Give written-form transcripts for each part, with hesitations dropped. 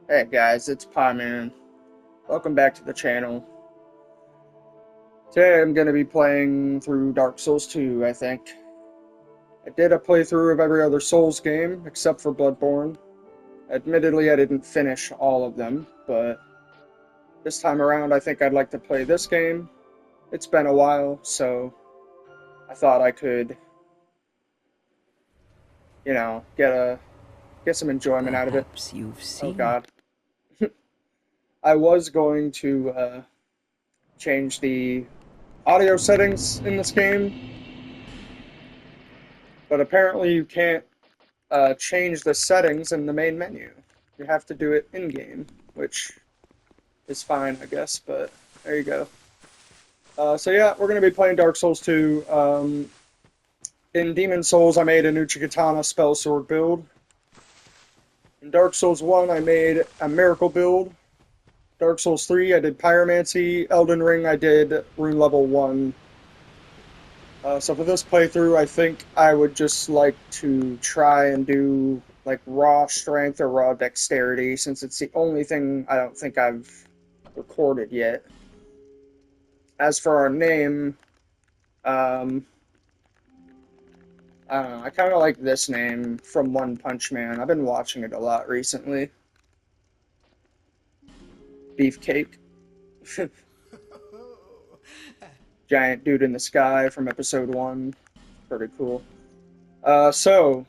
Hey guys, it's Pieman. Welcome back to the channel. Today I'm going to be playing through Dark Souls 2, I think. I did a playthrough of every other Souls game, except for Bloodborne. Admittedly, I didn't finish all of them, but this time around I think I'd like to play this game. It's been a while, so I thought I could, get some enjoyment out of it. Perhaps you've Oh seen it. god. I was going to change the audio settings in this game, but apparently you can't change the settings in the main menu. You have to do it in-game, which is fine, I guess, but there you go. So yeah, we're going to be playing Dark Souls 2. In Demon Souls, I made a Nuchi-Katana spell sword build. In Dark Souls 1, I made a miracle build. Dark Souls 3, I did Pyromancy. Elden Ring, I did Rune Level 1. So for this playthrough, I think I would just like to try and do like raw strength or raw dexterity, since it's the only thing I don't think I've recorded yet. As for our name, I don't know, I kind of like this name from One Punch Man. I've been watching it a lot recently. Beefcake. Giant dude in the sky from episode 1. Pretty cool. So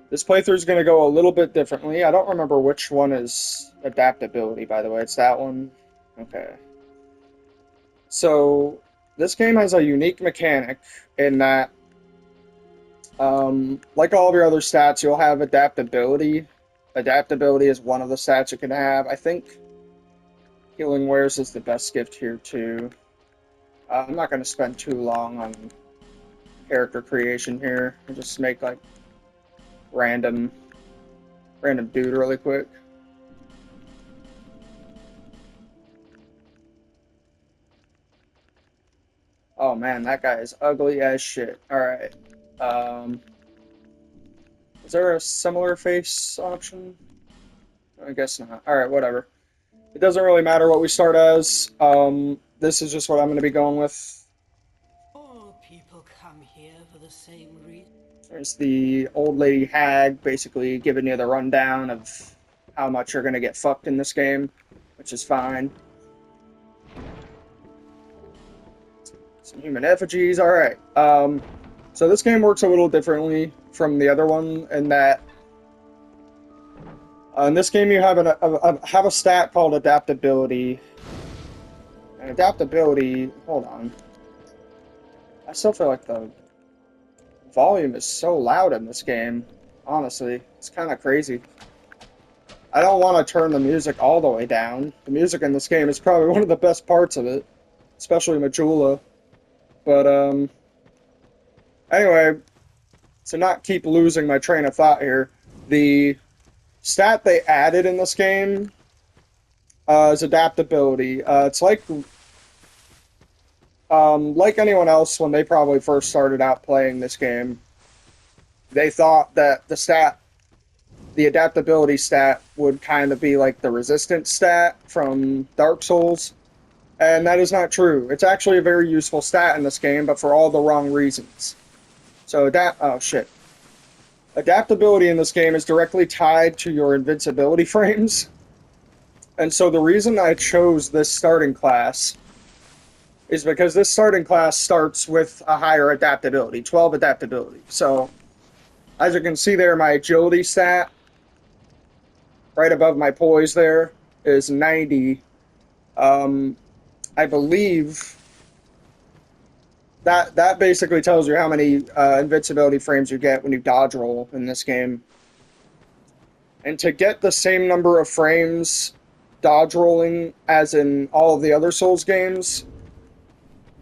this playthrough is going to go a little bit differently. I don't remember which one is adaptability, by the way. It's that one? Okay. So, this game has a unique mechanic in that, like all of your other stats, you'll have adaptability. Adaptability is one of the stats you can have. I think Healing Wares is the best gift here, too. I'm not going to spend too long on character creation here. I'll just make, like, random dude really quick. Oh man, that guy is ugly as shit. Alright. Um, is there a similar face option? I guess not. Alright, whatever. It doesn't really matter what we start as. This is just what I'm going to be going with. All people come here for the same reason. There's the old lady hag basically giving you the rundown of how much you're going to get fucked in this game, which is fine. Some human effigies, alright. So this game works a little differently from the other one in that in this game you have a stat called adaptability. And adaptability, hold on. I still feel like the volume is so loud in this game. Honestly, it's kind of crazy. I don't want to turn the music all the way down. The music in this game is probably one of the best parts of it, especially Majula. But anyway, to not keep losing my train of thought here, the stat they added in this game is adaptability. It's like anyone else when they probably first started out playing this game. They thought that the adaptability stat would kind of be like the resistance stat from Dark Souls, and that is not true. It's actually a very useful stat in this game, but for all the wrong reasons. So oh shit. Adaptability in this game is directly tied to your invincibility frames. And so the reason I chose this starting class is because this starting class starts with a higher adaptability, 12 adaptability. So, as you can see there, my agility stat, right above my poise there, is 90. I believe that basically tells you how many invincibility frames you get when you dodge roll in this game. And to get the same number of frames dodge rolling as in all of the other Souls games,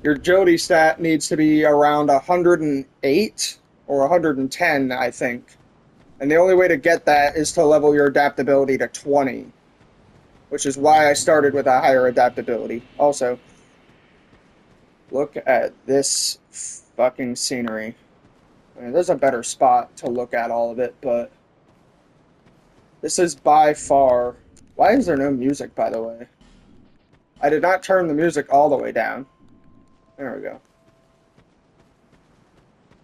your agility stat needs to be around 108 or 110, I think. And the only way to get that is to level your adaptability to 20, which is why I started with a higher adaptability. Also, look at this fucking scenery. I mean, there's a better spot to look at all of it, but This is by far... Why is there no music, by the way? I did not turn the music all the way down. There we go.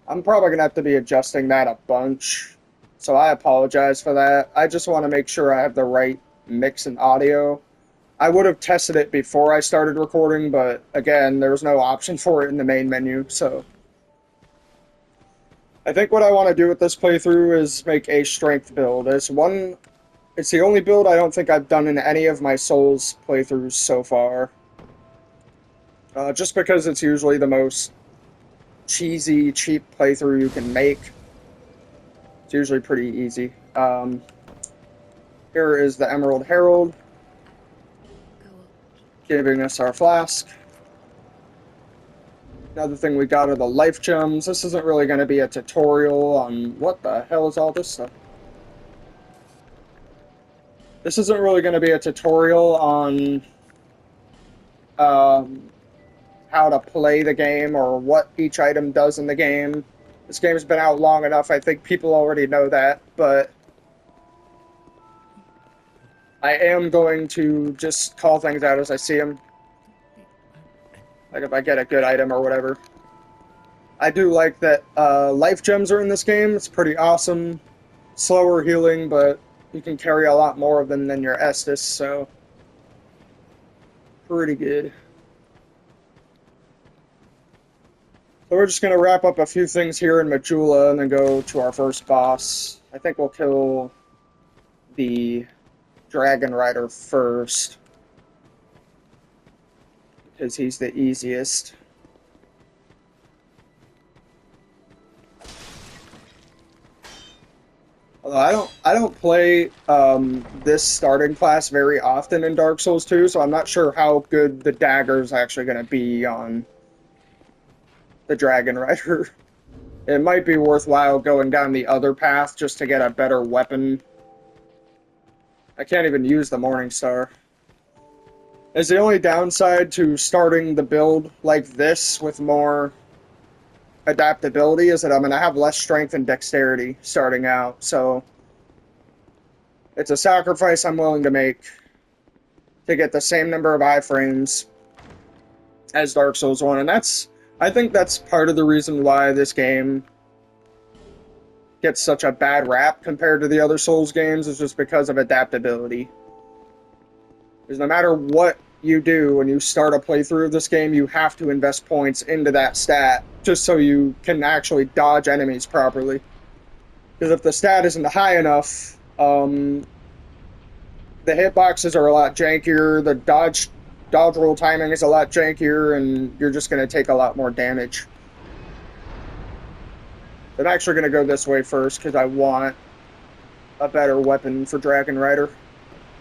I'm probably going to have to be adjusting that a bunch, so I apologize for that. I just want to make sure I have the right mix and audio. I would have tested it before I started recording, but again, there was no option for it in the main menu, so... I think what I want to do with this playthrough is make a strength build. It's the only build I don't think I've done in any of my Souls playthroughs so far. Just because it's usually the most cheesy, cheap playthrough you can make. It's usually pretty easy. Here is the Emerald Herald, giving us our flask. Another thing we got are the life gems. This isn't really going to be a tutorial on what the hell is all this stuff. This isn't really going to be a tutorial on how to play the game or what each item does in the game. This game's been out long enough, I think people already know that, but I am going to just call things out as I see them. Like if I get a good item or whatever. I do like that life gems are in this game. It's pretty awesome. Slower healing, but you can carry a lot more of them than your Estus, so pretty good. So we're just going to wrap up a few things here in Majula and then go to our first boss. I think we'll kill the Dragon Rider first, because he's the easiest. Although I don't play this starting class very often in Dark Souls 2, so I'm not sure how good the dagger is actually going to be on the Dragon Rider. It might be worthwhile going down the other path just to get a better weapon. I can't even use the Morning Star. It's the only downside to starting the build like this with more adaptability is that I'm going to have less strength and dexterity starting out, so it's a sacrifice I'm willing to make to get the same number of iframes as Dark Souls 1, and I think that's part of the reason why this game gets such a bad rap compared to the other Souls games, is just because of adaptability. Because no matter what you do when you start a playthrough of this game, you have to invest points into that stat just so you can actually dodge enemies properly. Because if the stat isn't high enough, the hitboxes are a lot jankier, the dodge roll timing is a lot jankier, and you're just going to take a lot more damage. I'm actually going to go this way first because I want a better weapon for Dragon Rider.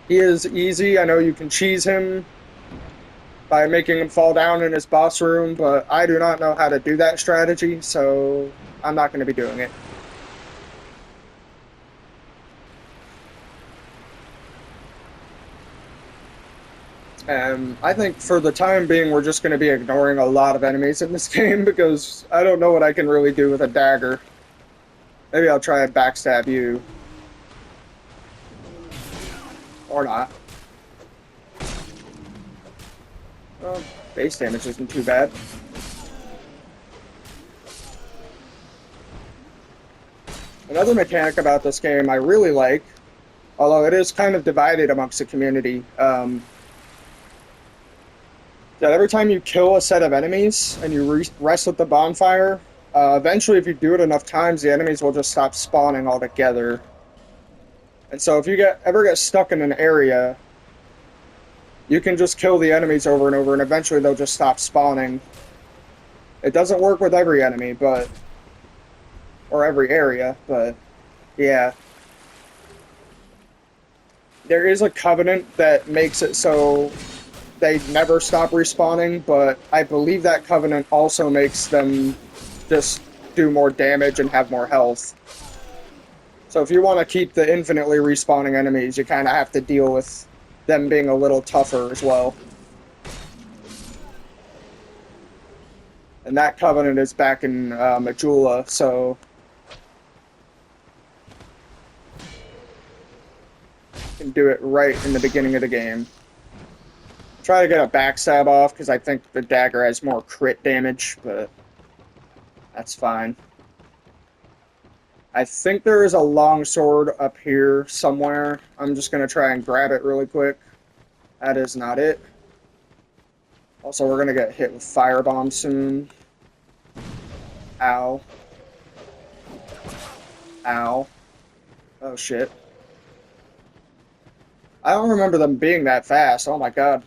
He is easy. I know you can cheese him by making him fall down in his boss room, but I do not know how to do that strategy, so I'm not going to be doing it. I think for the time being, we're just going to be ignoring a lot of enemies in this game because I don't know what I can really do with a dagger. Maybe I'll try and backstab you. Or not. Well, base damage isn't too bad. Another mechanic about this game I really like, although it is kind of divided amongst the community, that every time you kill a set of enemies and you rest at the bonfire, eventually if you do it enough times, the enemies will just stop spawning altogether. And so if you ever get stuck in an area, you can just kill the enemies over and over, and eventually they'll just stop spawning. It doesn't work with every enemy, or every area, but yeah. There is a covenant that makes it so they never stop respawning, but I believe that covenant also makes them just do more damage and have more health. So if you want to keep the infinitely respawning enemies, you kind of have to deal with them being a little tougher as well. And that covenant is back in Majula, so can do it right in the beginning of the game. Try to get a backstab off, because I think the dagger has more crit damage, but that's fine. I think there is a longsword up here somewhere. I'm just going to try and grab it really quick. That is not it. Also, we're going to get hit with firebomb soon. Ow. Ow. Oh, shit. I don't remember them being that fast. Oh, my God.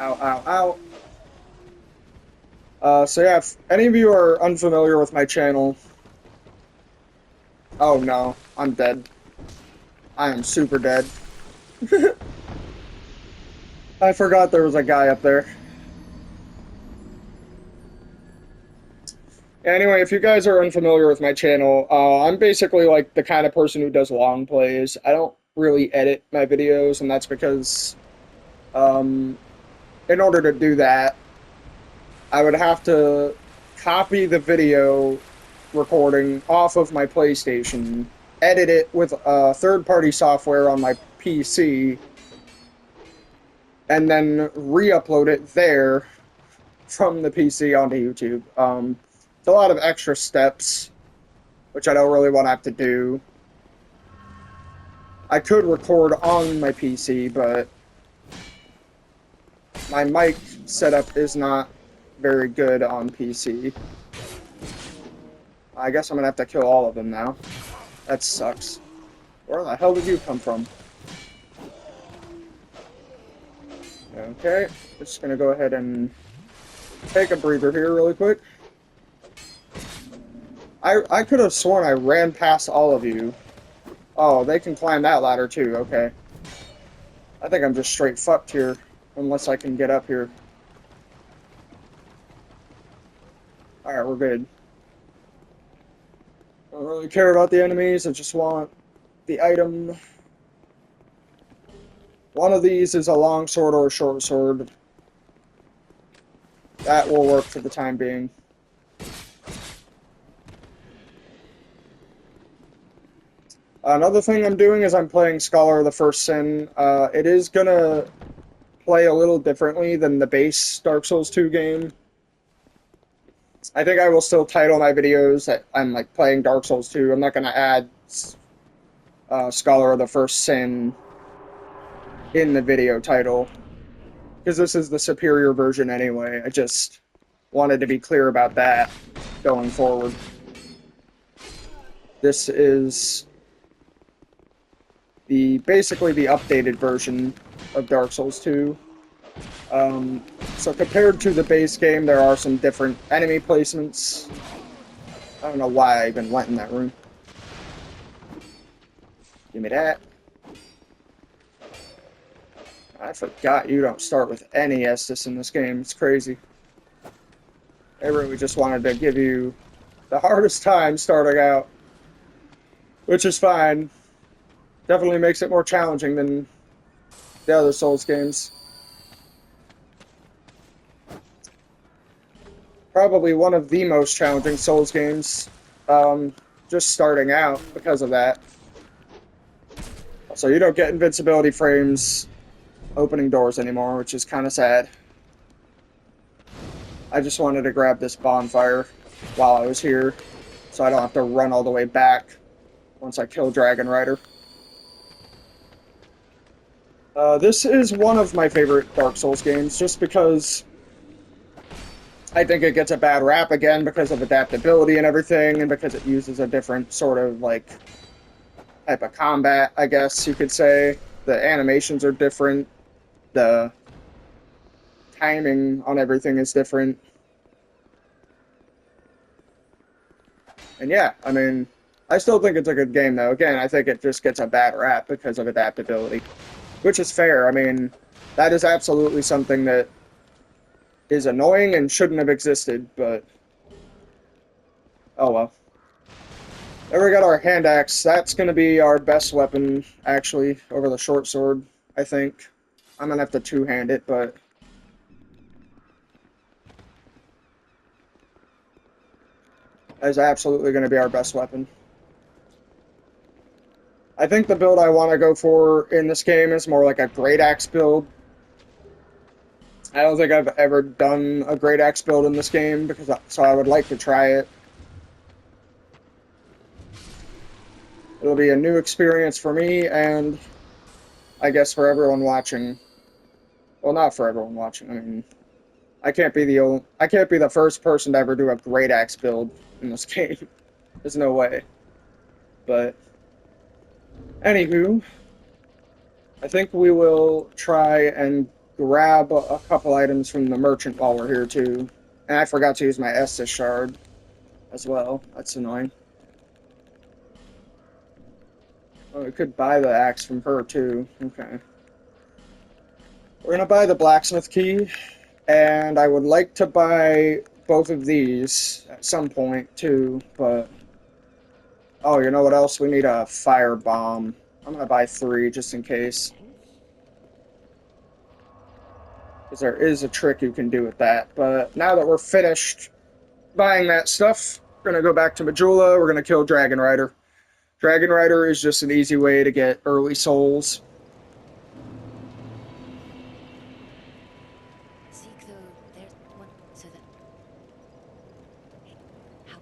Ow, ow, ow. So yeah, if any of you are unfamiliar with my channel... Oh, no. I'm dead. I am super dead. I forgot there was a guy up there. Anyway, if you guys are unfamiliar with my channel, I'm basically like the kind of person who does long plays. I don't really edit my videos, and that's because in order to do that, I would have to copy the video recording off of my PlayStation, edit it with third-party software on my PC, and then re-upload it there from the PC onto YouTube. It's a lot of extra steps, which I don't really want to have to do. I could record on my PC, but my mic setup is not very good on PC. I guess I'm gonna have to kill all of them now. That sucks. Where the hell did you come from? Okay, just gonna go ahead and take a breather here really quick. I could have sworn I ran past all of you. Oh, they can climb that ladder too, okay. I think I'm just straight fucked here, unless I can get up here. Alright, we're good. I don't really care about the enemies, I just want the item. One of these is a long sword or a short sword. That will work for the time being. Another thing I'm doing is I'm playing Scholar of the First Sin. It is gonna play a little differently than the base Dark Souls 2 game. I think I will still title my videos that I'm like playing Dark Souls 2. I'm not gonna add Scholar of the First Sin in the video title, because this is the superior version anyway. I just wanted to be clear about that going forward. This is basically the updated version of Dark Souls 2. So compared to the base game, there are some different enemy placements. I don't know why I even went in that room. Give me that. I forgot you don't start with any Estus in this game. It's crazy. They really just wanted to give you the hardest time starting out, which is fine. Definitely makes it more challenging than the other Souls games. Probably one of the most challenging Souls games, just starting out because of that. So you don't get invincibility frames opening doors anymore, which is kind of sad. I just wanted to grab this bonfire while I was here, so I don't have to run all the way back once I kill Dragon Rider. This is one of my favorite Dark Souls games, just because I think it gets a bad rap again because of adaptability and everything, and because it uses a different sort of, like, type of combat, I guess you could say. The animations are different. The timing on everything is different. And yeah, I mean, I still think it's a good game, though. Again, I think it just gets a bad rap because of adaptability, which is fair. I mean, that is absolutely something that is annoying and shouldn't have existed, but oh well. There we got our hand axe. That's going to be our best weapon, actually, over the short sword, I think. I'm going to have to two-hand it, but that is absolutely going to be our best weapon. I think the build I want to go for in this game is more like a great axe build. I don't think I've ever done a great axe build in this game, so I would like to try it. It'll be a new experience for me, and I guess for everyone watching. Well, not for everyone watching. I mean, I can't be the first person to ever do a great axe build in this game. There's no way. But anywho, I think we will try and grab a couple items from the merchant while we're here too. And I forgot to use my Estus shard as well. That's annoying. Oh, we could buy the axe from her too. Okay. We're gonna buy the blacksmith key, and I would like to buy both of these at some point too, but oh, you know what else? We need a fire bomb. I'm gonna buy 3 just in case. Because there is a trick you can do with that. But now that we're finished buying that stuff, we're gonna go back to Majula, we're gonna kill Dragon Rider. Dragon Rider is just an easy way to get early souls. Seek though, there's one so that how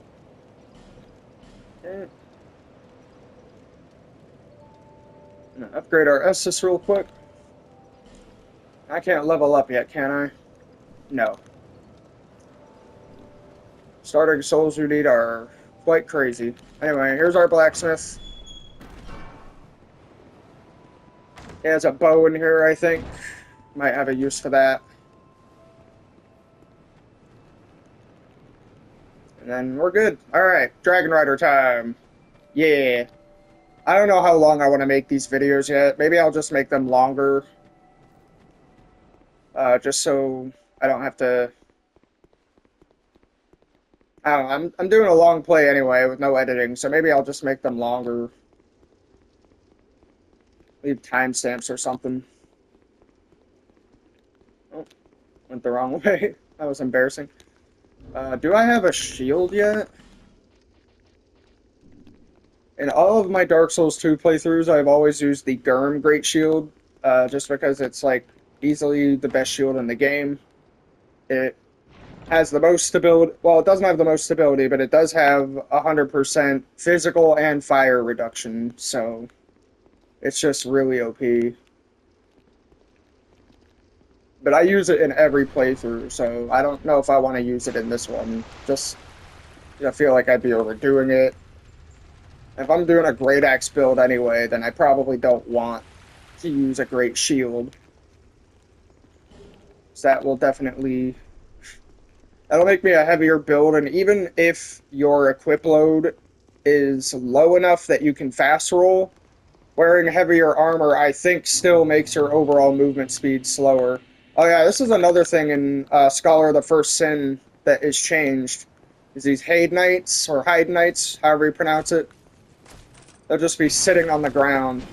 Okay. I'm gonna upgrade our Estus real quick. I can't level up yet, can I? No. Starting souls we need are quite crazy. Anyway, here's our blacksmith. He has a bow in here, I think. Might have a use for that. And then we're good. Alright, Dragon Rider time. Yeah. I don't know how long I want to make these videos yet. Maybe I'll just make them longer. Just so I don't have to... I don't know, I'm doing a long play anyway with no editing, so maybe I'll just make them longer. Leave timestamps or something. Oh, went the wrong way. That was embarrassing. Do I have a shield yet? In all of my Dark Souls 2 playthroughs, I've always used the Gurm Great Shield, just because it's like easily the best shield in the game. It has the most stability. Well, it doesn't have the most stability, but it does have 100% physical and fire reduction, so it's just really OP. But I use it in every playthrough, so I don't know if I want to use it in this one. Just, I feel like I'd be overdoing it. If I'm doing a great axe build anyway, then I probably don't want to use a great shield. So that will definitely... That'll make me a heavier build, and even if your equip load is low enough that you can fast roll, wearing heavier armor, I think, still makes your overall movement speed slower. Oh yeah, this is another thing in Scholar of the First Sin that is changed. Is these Hade Knights, or Hyde Knights, however you pronounce it. They'll just be sitting on the ground.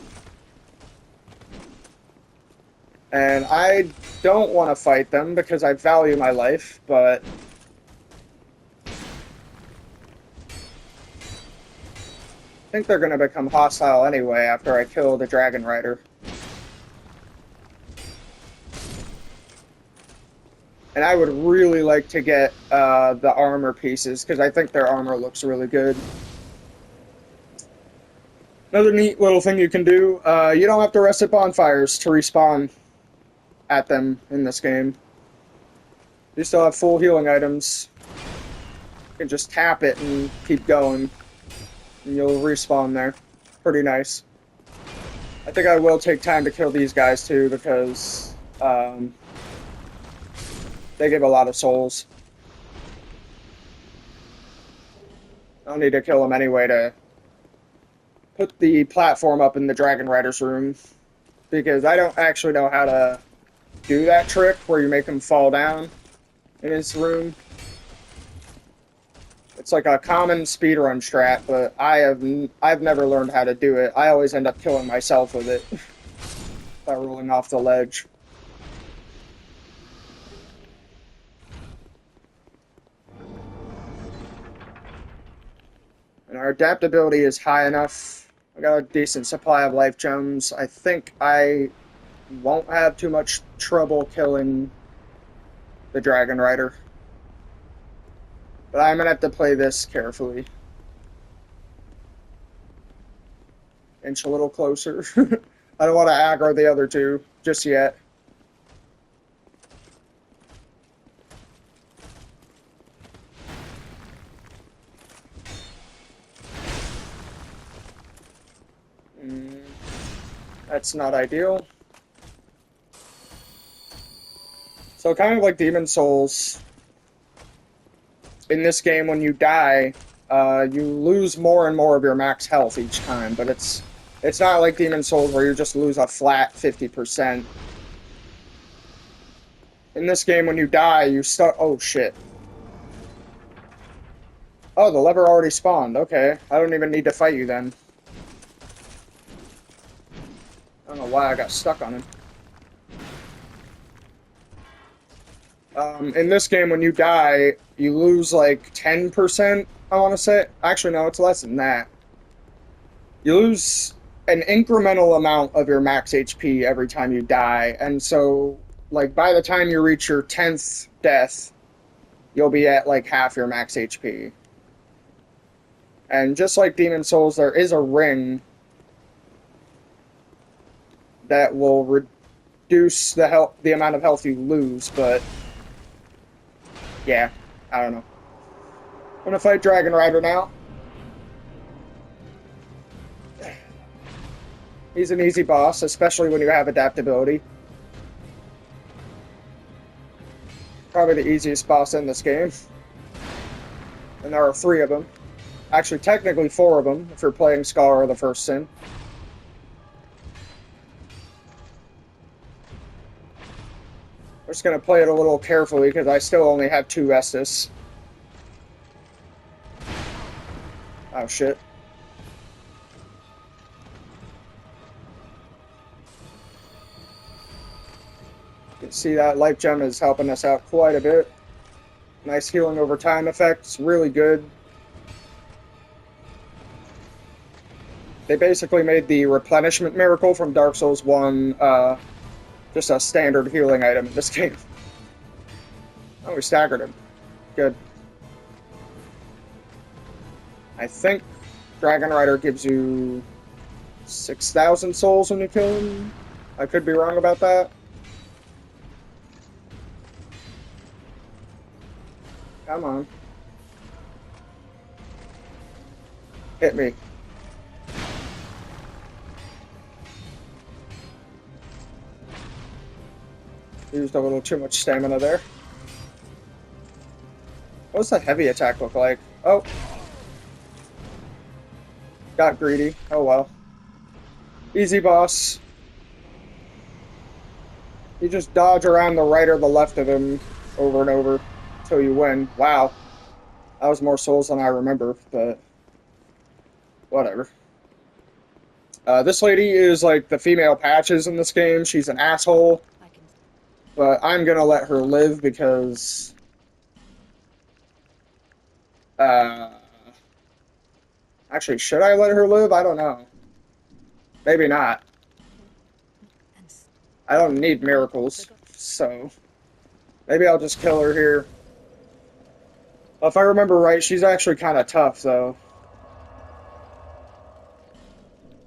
And I don't want to fight them because I value my life, but... I think they're going to become hostile anyway after I kill the Dragon Rider. And I would really like to get the armor pieces, because I think their armor looks really good. Another neat little thing you can do, you don't have to rest at bonfires to respawn at them in this game. You still have full healing items. You can just tap it and keep going, and you'll respawn there. Pretty nice. I think I will take time to kill these guys too, because they give a lot of souls. I'll need to kill them anyway to put the platform up in the Dragon Rider's room, because I don't actually know how to do that trick where you make him fall down in his room. It's like a common speedrun strat, but I've never learned how to do it. I always end up killing myself with it by rolling off the ledge. And our adaptability is high enough I got a decent supply of life gems. I think I won't have too much trouble killing the Dragon Rider. But I'm gonna have to play this carefully. Inch a little closer. I don't want to aggro the other two just yet. That's not ideal. So kind of like Demon Souls, in this game when you die, you lose more and more of your max health each time, but it's not like Demon Souls where you just lose a flat 50%. In this game, when you die, you start... Oh, shit. Oh, the lever already spawned. Okay. I don't even need to fight you then. I don't know why I got stuck on him. In this game, when you die, you lose like 10%, I want to say. Actually, no, it's less than that. You lose an incremental amount of your max HP every time you die, and so, like, by the time you reach your 10th death, you'll be at, like, half your max HP. And just like Demon Souls, there is a ring that will reduce the amount of health you lose, but yeah, I don't know. I'm gonna fight Dragon Rider now. He's an easy boss, especially when you have adaptability. Probably the easiest boss in this game. And there are 3 of them. Actually, technically 4 of them, if you're playing Scholar of the First Sin. I'm just going to play it a little carefully, because I still only have 2 Estus. Oh, shit. You can see that life gem is helping us out quite a bit. Nice healing over time effects, really good. They basically made the replenishment miracle from Dark Souls 1 just a standard healing item in this game. Oh, we staggered him. Good. I think Dragon Rider gives you 6,000 souls when you kill him. I could be wrong about that. Come on. Hit me. Used a little too much stamina there. What does the heavy attack look like? Oh. Got greedy. Oh well. Easy boss. You just dodge around the right or the left of him over and over until you win. Wow. That was more souls than I remember, but whatever. This lady is like the female Patches in this game. She's an asshole. But I'm gonna let her live because... Actually, should I let her live? I don't know. Maybe not. I don't need miracles, so... Maybe I'll just kill her here. Well, if I remember right, she's actually kind of tough, though.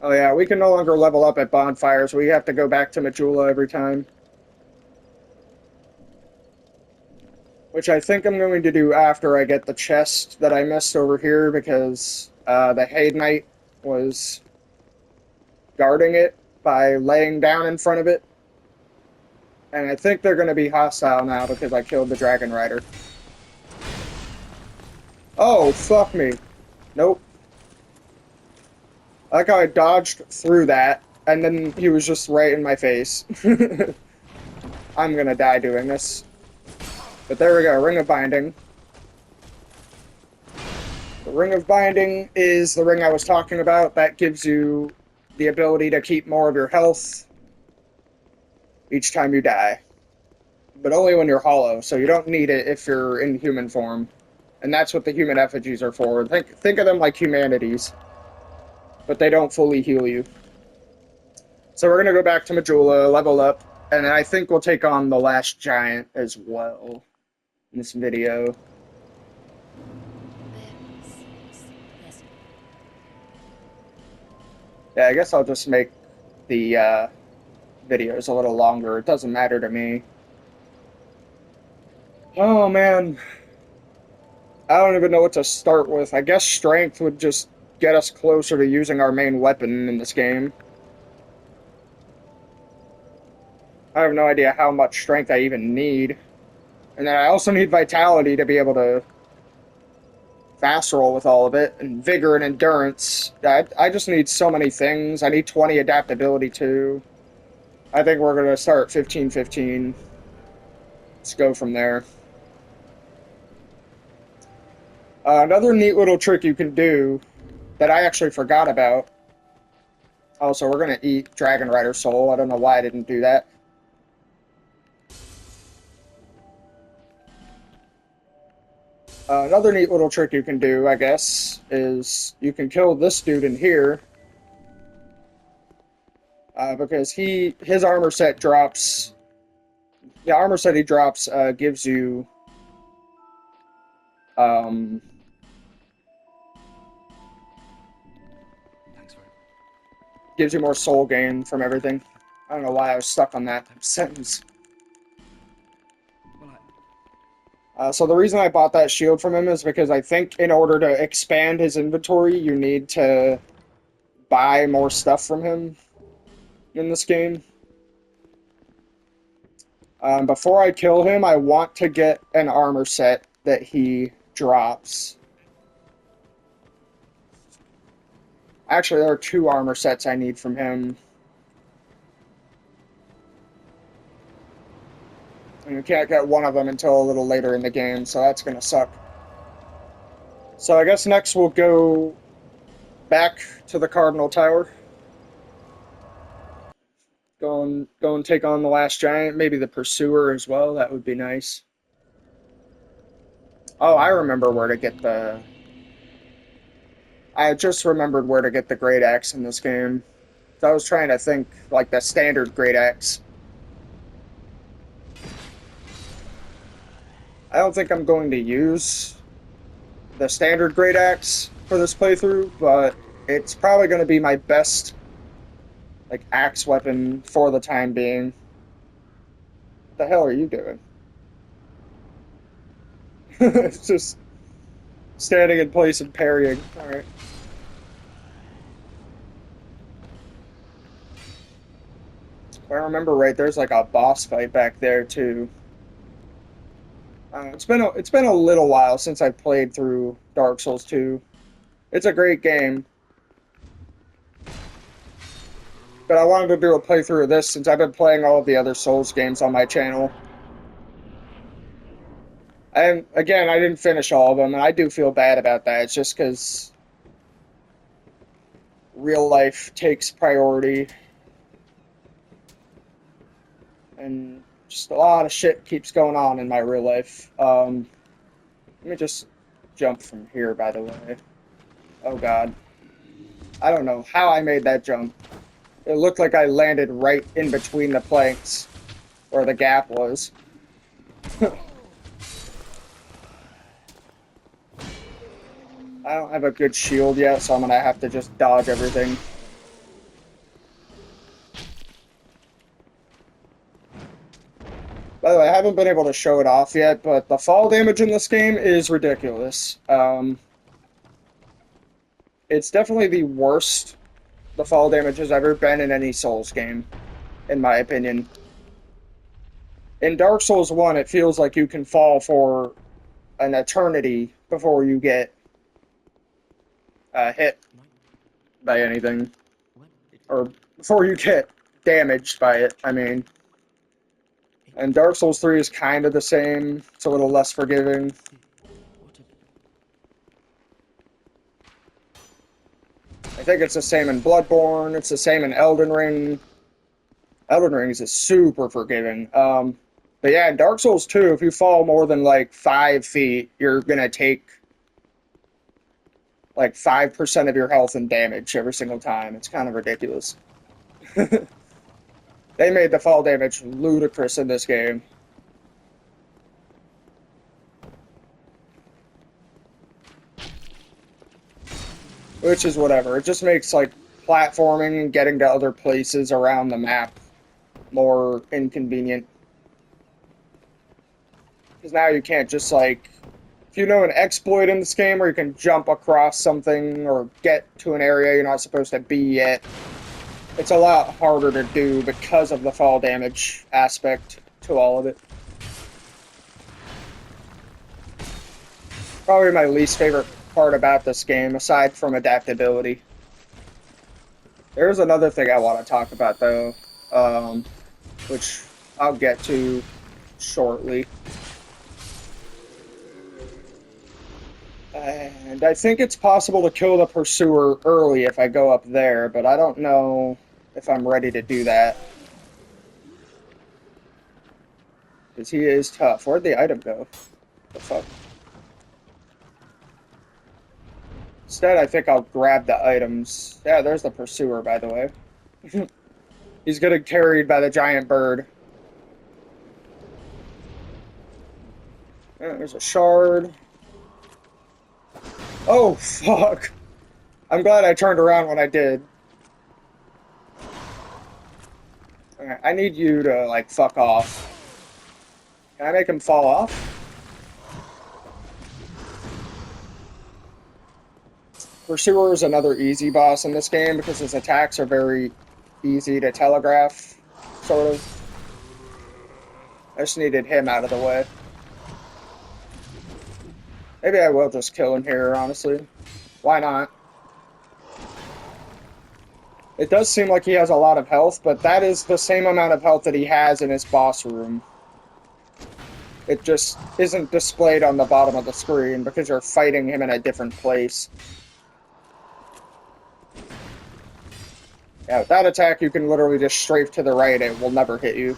Oh yeah, we can no longer level up at bonfires. We have to go back to Majula every time. Which I think I'm going to do after I get the chest that I missed over here, because the Hay Knight was guarding it by laying down in front of it. And I think they're going to be hostile now because I killed the Dragon Rider. Oh, fuck me. Nope. I like how I dodged through that, and then he was just right in my face. I'm going to die doing this. But there we go, Ring of Binding. The Ring of Binding is the ring I was talking about. That gives you the ability to keep more of your health each time you die. But only when you're hollow, so you don't need it if you're in human form. And that's what the human effigies are for. Think of them like humanities. but they don't fully heal you. So we're gonna go back to Majula, level up, and then I think we'll take on the last giant as well in this video. Yes. Yeah, I guess I'll just make the videos a little longer. It doesn't matter to me. Oh man, I don't even know what to start with. I guess strength would just get us closer to using our main weapon in this game. I have no idea how much strength I even need. And then I also need vitality to be able to fast roll with all of it, and vigor and endurance. I just need so many things. I need 20 adaptability too. I think we're going to start 15-15. Let's go from there. Another neat little trick you can do that I actually forgot about. Also, we're going to eat Dragon Rider Soul. I don't know why I didn't do that. Another neat little trick you can do, I guess, is you can kill this dude in here. Because his armor set drops... The armor set he drops gives you... gives you more soul gain from everything. I don't know why I was stuck on that sentence. So the reason I bought that shield from him is because I think in order to expand his inventory, you need to buy more stuff from him in this game. Before I kill him, I want to get an armor set that he drops. Actually, there are 2 armor sets I need from him. And you can't get one of them until a little later in the game, so that's gonna suck. So I guess next we'll go back to the Cardinal Tower. Go and take on the last giant, maybe the Pursuer as well, that would be nice. Oh, I remember where to get the... I just remembered where to get the Great Axe in this game. So I was trying to think, like, the standard Great Axe. I don't think I'm going to use the standard Great Axe for this playthrough, but it's probably going to be my best, like, axe weapon for the time being. What the hell are you doing? It's just standing in place and parrying. Alright. If I remember right, there's like a boss fight back there too. It's been a little while since I played through Dark Souls 2. It's a great game, but I wanted to do a playthrough of this since I've been playing all of the other Souls games on my channel. And again, I didn't finish all of them, and I do feel bad about that. It's just because real life takes priority, and just a lot of shit keeps going on in my real life. Let me just jump from here, by the way. Oh god. I don't know how I made that jump. It looked like I landed right in between the planks, where the gap was. I don't have a good shield yet, so I'm gonna have to just dodge everything. By the way, I haven't been able to show it off yet, but the fall damage in this game is ridiculous. It's definitely the worst the fall damage has ever been in any Souls game, in my opinion. In Dark Souls 1, it feels like you can fall for an eternity before you get hit by anything. Or before you get damaged by it, I mean. And Dark Souls 3 is kind of the same. It's a little less forgiving. I think it's the same in Bloodborne. It's the same in Elden Ring. Elden Ring is super forgiving. But yeah, in Dark Souls 2, if you fall more than like 5 feet, you're gonna take like 5% of your health and damage every single time. It's kind of ridiculous. They made the fall damage ludicrous in this game. Which is whatever. It just makes like platforming and getting to other places around the map more inconvenient. Because now you can't just like, if you know an exploit in this game where you can jump across something or get to an area you're not supposed to be yet, it's a lot harder to do because of the fall damage aspect to all of it. Probably my least favorite part about this game, aside from adaptability. There's another thing I want to talk about, though, which I'll get to shortly. And I think it's possible to kill the pursuer early if I go up there, but I don't know if I'm ready to do that. Because he is tough. Where'd the item go? The fuck? Instead, I think I'll grab the items. Yeah, there's the pursuer, by the way. He's getting carried by the giant bird. There's a shard. Oh, fuck. I'm glad I turned around when I did. Alright, I need you to, like, fuck off. Can I make him fall off? Pursuer is another easy boss in this game because his attacks are very easy to telegraph, sort of. I just needed him out of the way. Maybe I will just kill him here, honestly. Why not? It does seem like he has a lot of health, but that is the same amount of health that he has in his boss room. It just isn't displayed on the bottom of the screen because you're fighting him in a different place. Yeah, with that attack, you can literally just strafe to the right. It will never hit you.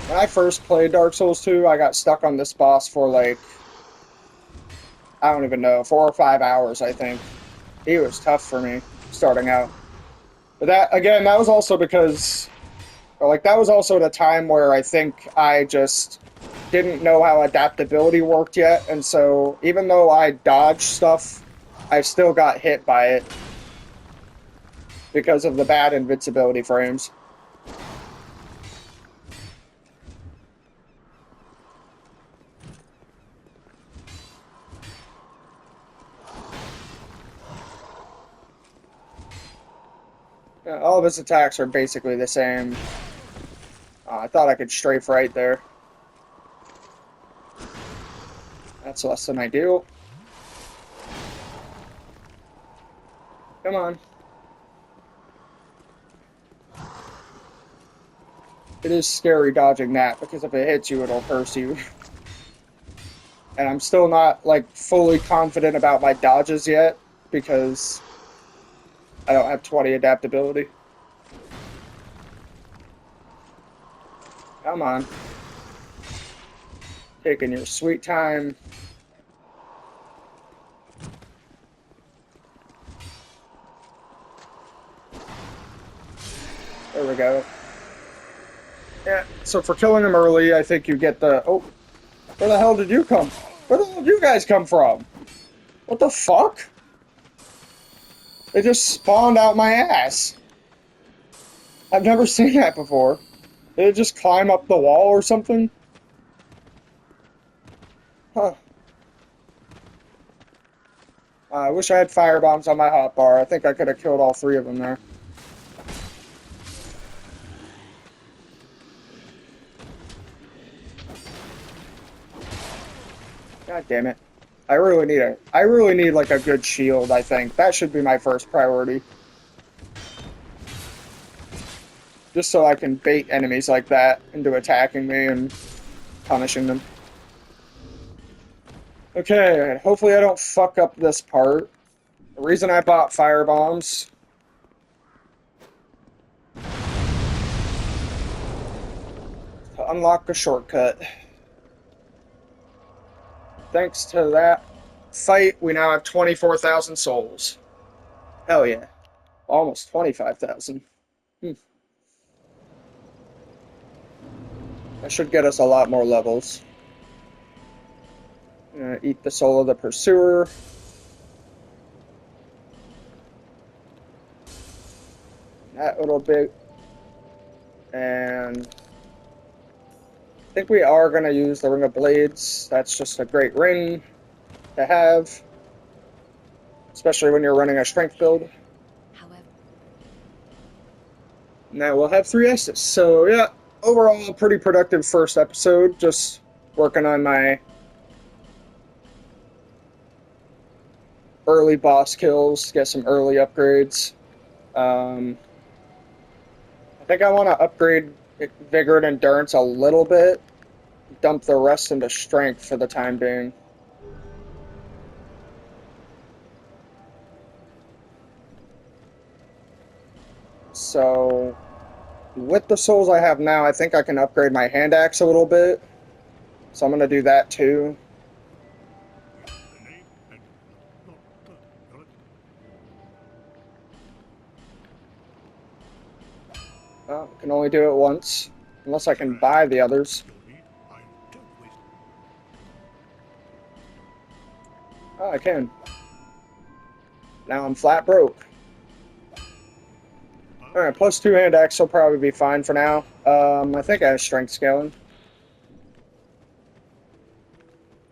When I first played Dark Souls 2, I got stuck on this boss for like, I don't even know, 4 or 5 hours, I think. He was tough for me, starting out. But that, again, that was also because, like, that was also at a time where I think I just didn't know how adaptability worked yet, and so even though I dodged stuff, I still got hit by it because of the bad invincibility frames. Yeah, all of his attacks are basically the same. I thought I could strafe right there. That's less than ideal. Come on. It is scary dodging that, because if it hits you, it'll curse you. And I'm still not, like, fully confident about my dodges yet, because I don't have 20 adaptability. Come on. Taking your sweet time. There we go. Yeah, so for killing him early, I think you get the... Oh, where the hell did you come? Where the hell did you guys come from? What the fuck? They just spawned out my ass. I've never seen that before. Did it just climb up the wall or something? Huh. I wish I had fire bombs on my hotbar. I think I could have killed all 3 of them there. God damn it. I really need like a good shield, I think. That should be my first priority. Just so I can bait enemies like that into attacking me and punishing them. Okay, hopefully I don't fuck up this part. The reason I bought fire bombs to unlock a shortcut. thanks to that fight, we now have 24,000 souls. Hell yeah. Almost 25,000. That should get us a lot more levels. Eat the soul of the pursuer. That little bit. And I think we are going to use the Ring of Blades. That's just a great ring to have, especially when you're running a strength build. However, Now we'll have 3 S's. So yeah, overall, a pretty productive first episode. Just working on my early boss kills, get some early upgrades. I think I want to upgrade Vigor and Endurance a little bit. Dump the rest into Strength for the time being. So, with the souls I have now, I think I can upgrade my hand axe a little bit. So I'm going to do that too. Can only do it once. Unless I can buy the others. Oh, I can. Now I'm flat broke. Alright, plus 2 hand axe will probably be fine for now. I think I have strength scaling.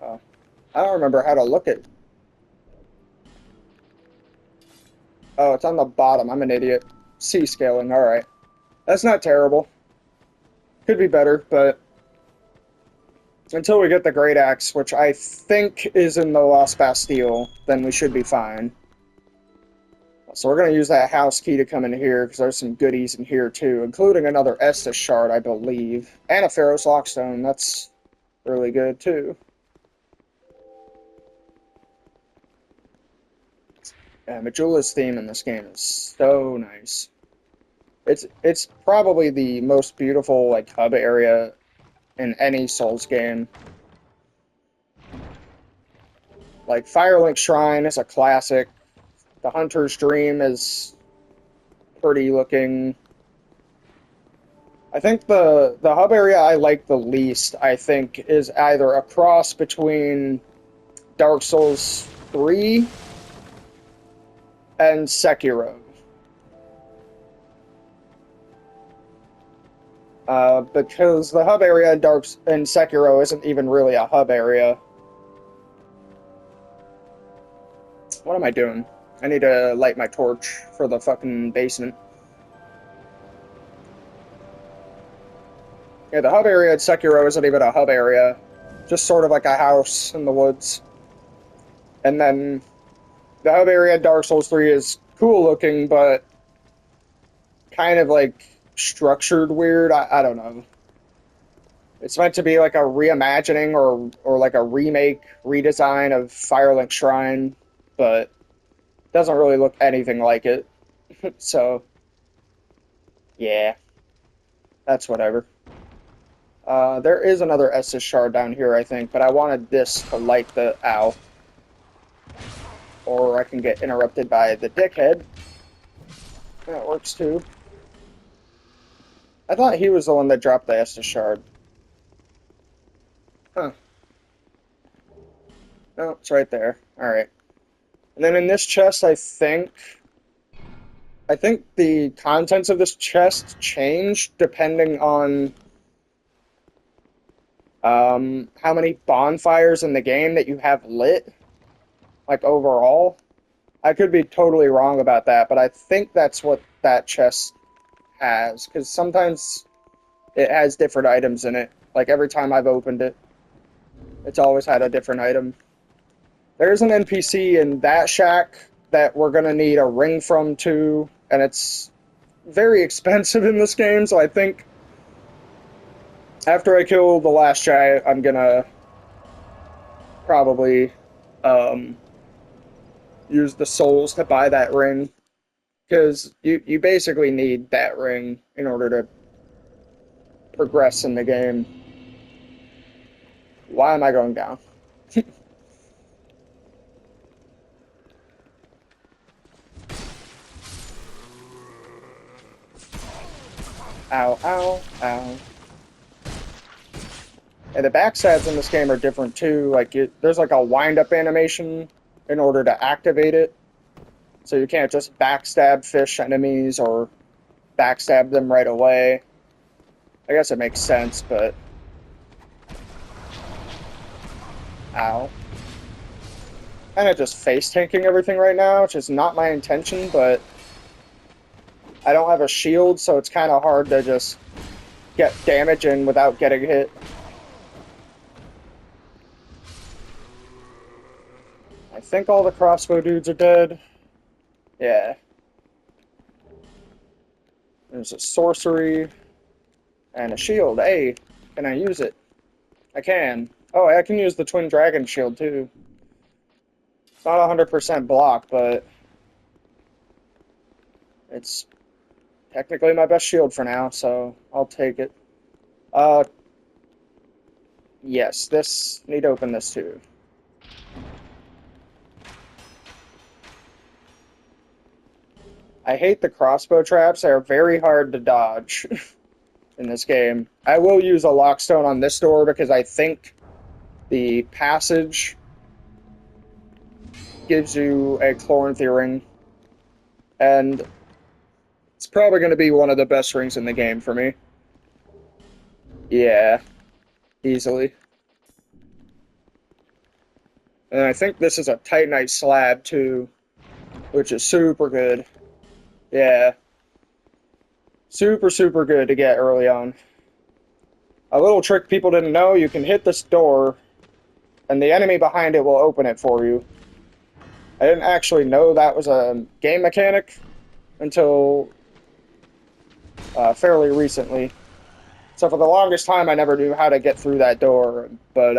I don't remember how to look at. Oh, it's on the bottom. I'm an idiot. C scaling, alright. That's not terrible. Could be better, but until we get the Great Axe, which I think is in the Lost Bastille, then we should be fine. So we're going to use that house key to come in here, because there's some goodies in here too, including another Estus shard, I believe. And a Pharaoh's Lockstone. That's really good too. Yeah, Majula's theme in this game is so nice. It's probably the most beautiful like hub area in any Souls game. Like Firelink Shrine is a classic. The Hunter's Dream is pretty looking. I think the hub area I like the least, I think, is either a cross between Dark Souls 3 and Sekiro. Because the hub area in Sekiro isn't even really a hub area. What am I doing? I need to light my torch for the fucking basement. Yeah, the hub area at Sekiro isn't even a hub area. Just sort of like a house in the woods. And then the hub area at Dark Souls 3 is cool looking, but kind of like structured weird. I don't know. It's meant to be like a reimagining or like a remake, redesign of Firelink Shrine, but doesn't really look anything like it. So, yeah. That's whatever. There is another Estus shard down here, I think, but I wanted this to light the owl. Or I can get interrupted by the dickhead. That works too. I thought he was the one that dropped the Estus shard. Huh. No, it's right there. Alright. And then in this chest, I think the contents of this chest change depending on how many bonfires in the game that you have lit, like overall. I could be totally wrong about that, but I think that's what that chest has, because sometimes it has different items in it. Like every time I've opened it, it's always had a different item. There's an NPC in that shack that we're going to need a ring from too, and it's very expensive in this game, so I think after I kill the last guy, I'm going to probably use the souls to buy that ring, because you basically need that ring in order to progress in the game. Why am I going down? Ow, ow, ow. And the backstabs in this game are different too. Like, there's like a wind-up animation in order to activate it. So you can't just backstab fish enemies or backstab them right away. I guess it makes sense, but... Ow. Kind of just face-tanking everything right now, which is not my intention, but... I don't have a shield, so it's kind of hard to just get damage in without getting hit. I think all the crossbow dudes are dead. Yeah. There's a sorcery and a shield. Hey, can I use it? I can. Oh, I can use the twin dragon shield too. It's not 100% block, but it's technically my best shield for now, so I'll take it. Yes, this need to open this too. I hate the crossbow traps. They are very hard to dodge in this game. I will use a lockstone on this door because I think the passage gives you a Chloranthi ring, and it's probably going to be one of the best rings in the game for me. Yeah, easily. And I think this is a Titanite slab too, which is super good. Yeah. Super, super good to get early on. A little trick people didn't know, you can hit this door, and the enemy behind it will open it for you. I didn't actually know that was a game mechanic until fairly recently. So for the longest time, I never knew how to get through that door, but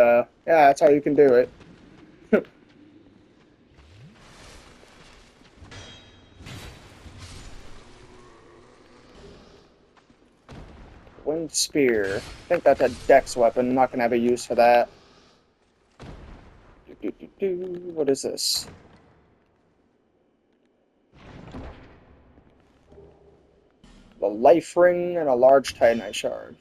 yeah, that's how you can do it. Winged spear. I think that's a dex weapon. I'm not going to have a use for that. What is this? The life ring and a large titanite shard.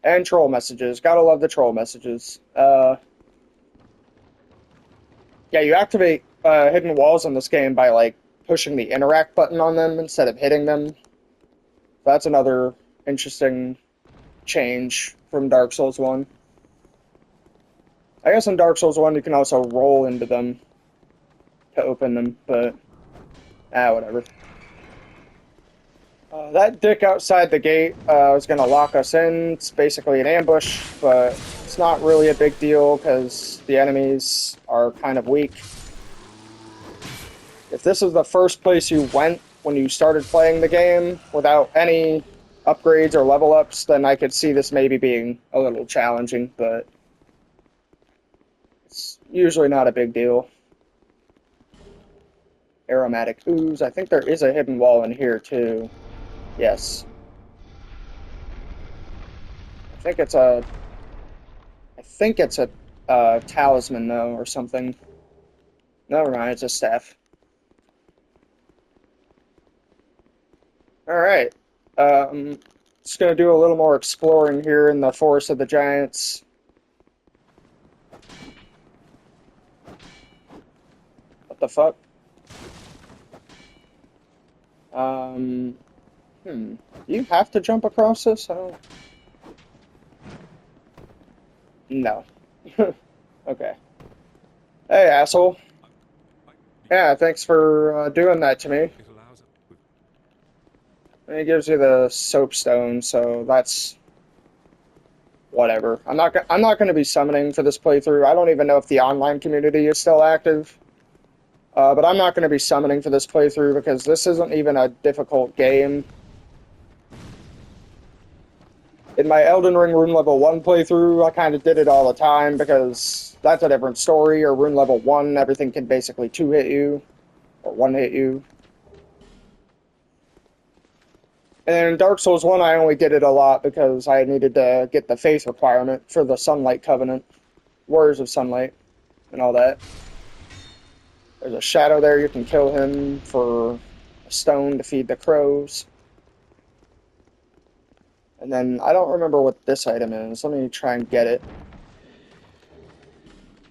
And troll messages. Gotta love the troll messages. Yeah, you activate hidden walls in this game by, like, pushing the interact button on them instead of hitting them. That's another interesting change from Dark Souls 1. I guess in Dark Souls 1 you can also roll into them to open them, but... whatever. That dick outside the gate is going to lock us in. It's basically an ambush, but it's not really a big deal because the enemies are kind of weak. If this is the first place you went when you started playing the game without any upgrades or level ups, then I could see this maybe being a little challenging, but it's usually not a big deal. Aromatic ooze. I think there is a hidden wall in here too. Yes. I think it's a talisman though, or something. Never mind, it's a staff. Alright. Just gonna do a little more exploring here in the Forest of the Giants. What the fuck? Do you have to jump across this? I don't... No. Okay. Hey, asshole. Yeah, thanks for doing that to me. It gives you the soapstone, so that's whatever. I'm not going to be summoning for this playthrough. I don't even know if the online community is still active. But I'm not going to be summoning for this playthrough because this isn't even a difficult game. In my Elden Ring Rune Level 1 playthrough, I kind of did it all the time because that's a different story, or Rune Level 1, everything can basically 2-hit you, or 1-hit you. And in Dark Souls 1, I only did it a lot because I needed to get the faith requirement for the Sunlight Covenant, Warriors of Sunlight, and all that. There's a shadow there, you can kill him for stone to feed the crows. And then, I don't remember what this item is. Let me try and get it.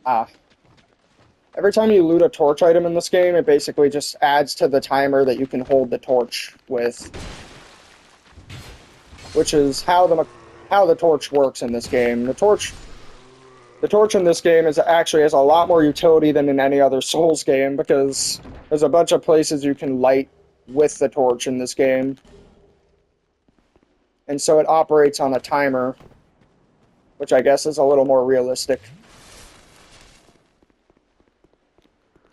Ah. Every time you loot a torch item in this game, it basically just adds to the timer that you can hold the torch with. Which is how the torch works in this game. The torch in this game actually has a lot more utility than in any other Souls game, because there's a bunch of places you can light with the torch in this game. And so it operates on a timer, which I guess is a little more realistic.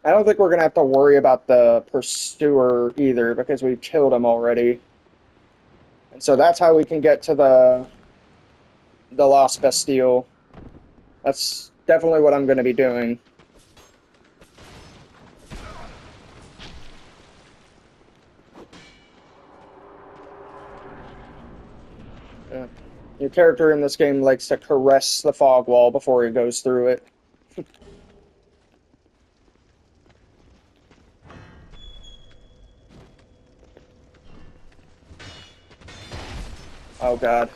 I don't think we're going to have to worry about the pursuer either, because we've killed him already. And so that's how we can get to the Lost Bastille. That's definitely what I'm going to be doing. Your character in this game likes to caress the fog wall before he goes through it. Oh god.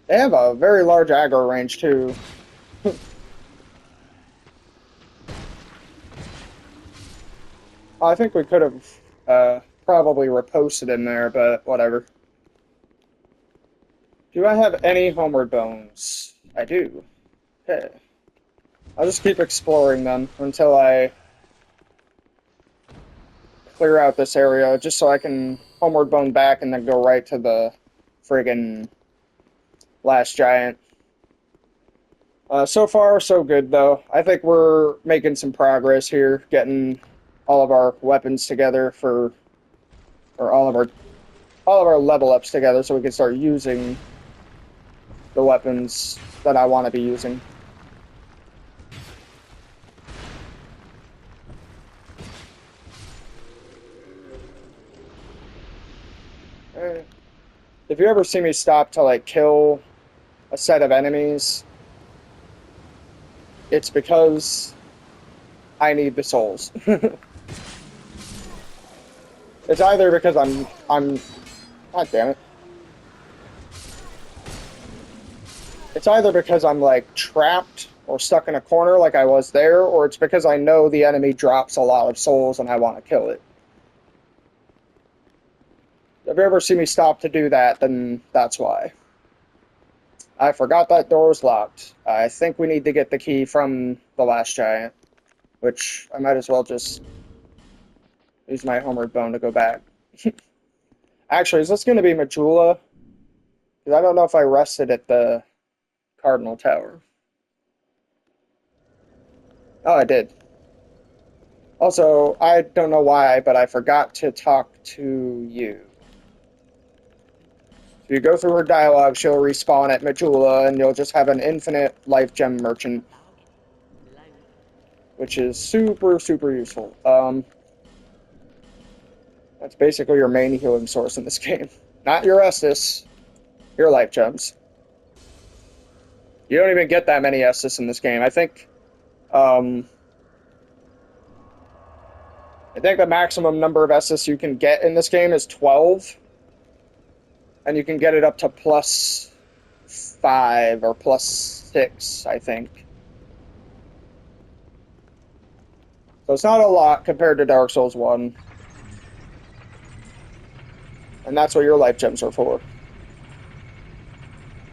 They have a very large aggro range too. I think we could have probably reposted in there, but whatever. Do I have any homeward bones? I do. Okay. I'll just keep exploring them until I clear out this area, just so I can homeward bone back and then go right to the friggin' last giant. So far, so good, though. I think we're making some progress here, getting all of our weapons together or all of our level ups together, so we can start using the weapons that I want to be using. If you ever see me stop to, like, kill a set of enemies, it's because I need the souls. It's either because I'm God damn it. It's either because I'm, like, trapped or stuck in a corner like I was there, or it's because I know the enemy drops a lot of souls and I want to kill it. If you ever see me stop to do that, then that's why. I forgot that door was locked. I think we need to get the key from the last giant, which I might as well just use my homeward bone to go back. Actually, is this going to be Majula? Because I don't know if I rested at the Cardinal Tower. Oh, I did. Also, I don't know why, but I forgot to talk to you. If you go through her dialogue, she'll respawn at Majula, and you'll just have an infinite life gem merchant, which is super, super useful. That's basically your main healing source in this game. Not your Estus, your life gems. You don't even get that many Estus in this game. I think the maximum number of Estus you can get in this game is 12. And you can get it up to +5 or +6, I think. So it's not a lot compared to Dark Souls 1. And that's what your life gems are for.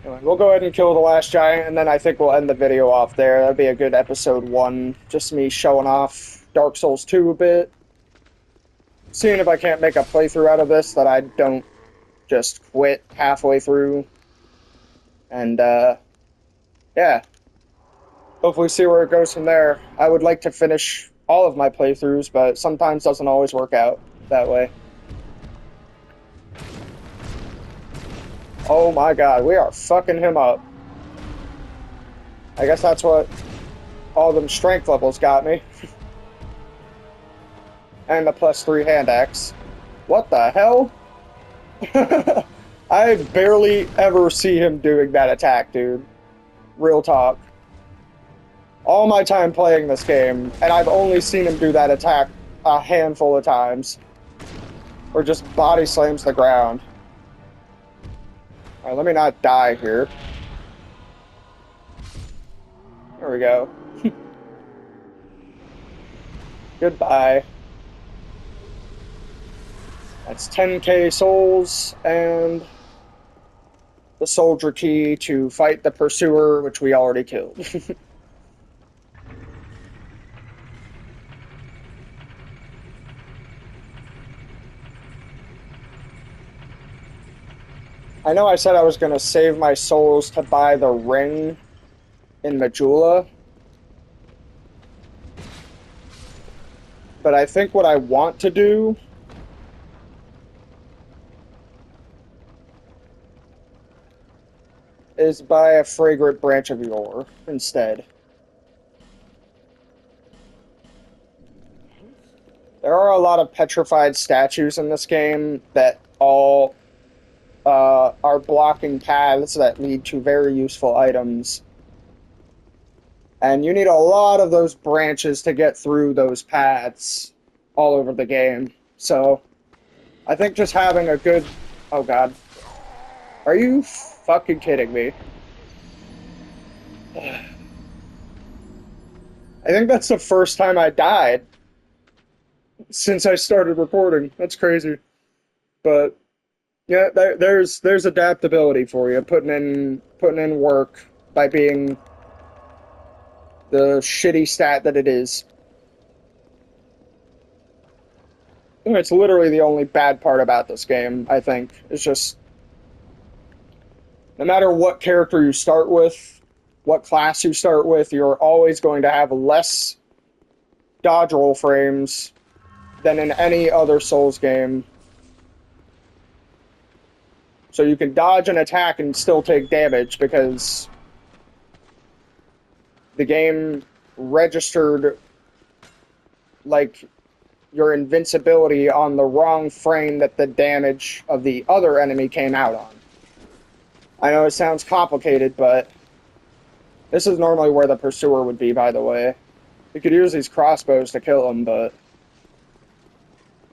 Anyway, we'll go ahead and kill the last giant, and then I think we'll end the video off there. That'd be a good episode 1. Just me showing off Dark Souls 2 a bit. Seeing if I can't make a playthrough out of this that I don't just quit halfway through. And, yeah. Hopefully see where it goes from there. I would like to finish all of my playthroughs, but sometimes doesn't always work out that way. Oh my god, we are fucking him up. I guess that's what all them strength levels got me. And the +3 hand axe. What the hell? I barely ever see him doing that attack, dude. Real talk. all my time playing this game, and I've only seen him do that attack a handful of times. Or just body slams the ground. Alright, let me not die here. There we go. Goodbye. That's 10k souls, and the soldier key to fight the pursuer, which we already killed. I know I said I was going to save my souls to buy the ring in Majula, but I think what I want to do is buy a fragrant branch of yore instead. There are a lot of petrified statues in this game that all are blocking paths that lead to very useful items. And you need a lot of those branches to get through those paths all over the game. So, I think just having a good... Oh god. Are you fucking kidding me? I think that's the first time I died since I started recording. That's crazy. But yeah, there's adaptability for you, putting in work by being the shitty stat that it is. It's literally the only bad part about this game, I think. It's just no matter what character you start with, what class you start with, you're always going to have less dodge roll frames than in any other Souls game. So you can dodge an attack and still take damage because the game registered like your invincibility on the wrong frame that the damage of the other enemy came out on. I know it sounds complicated, but this is normally where the pursuer would be, by the way. You could use these crossbows to kill him, but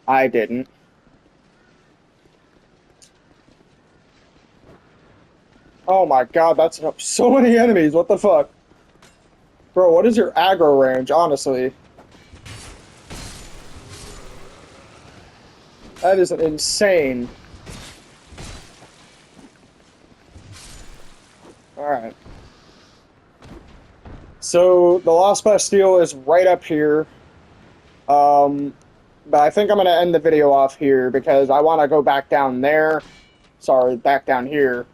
I didn't. Oh my god, that's so many enemies, what the fuck? Bro, what is your aggro range, honestly? That is insane. Alright. So, the Lost Bastille is right up here. But I think I'm going to end the video off here because I want to go back down there. Sorry, back down here.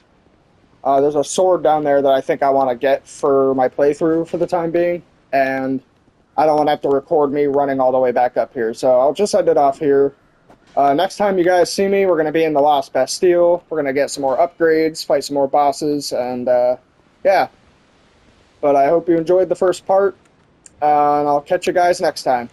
There's a sword down there that I think I want to get for my playthrough for the time being. And I don't want to have to record me running all the way back up here. So I'll just end it off here. Next time you guys see me, we're going to be in the Lost Bastille. We're going to get some more upgrades, fight some more bosses, and yeah. But I hope you enjoyed the first part, and I'll catch you guys next time.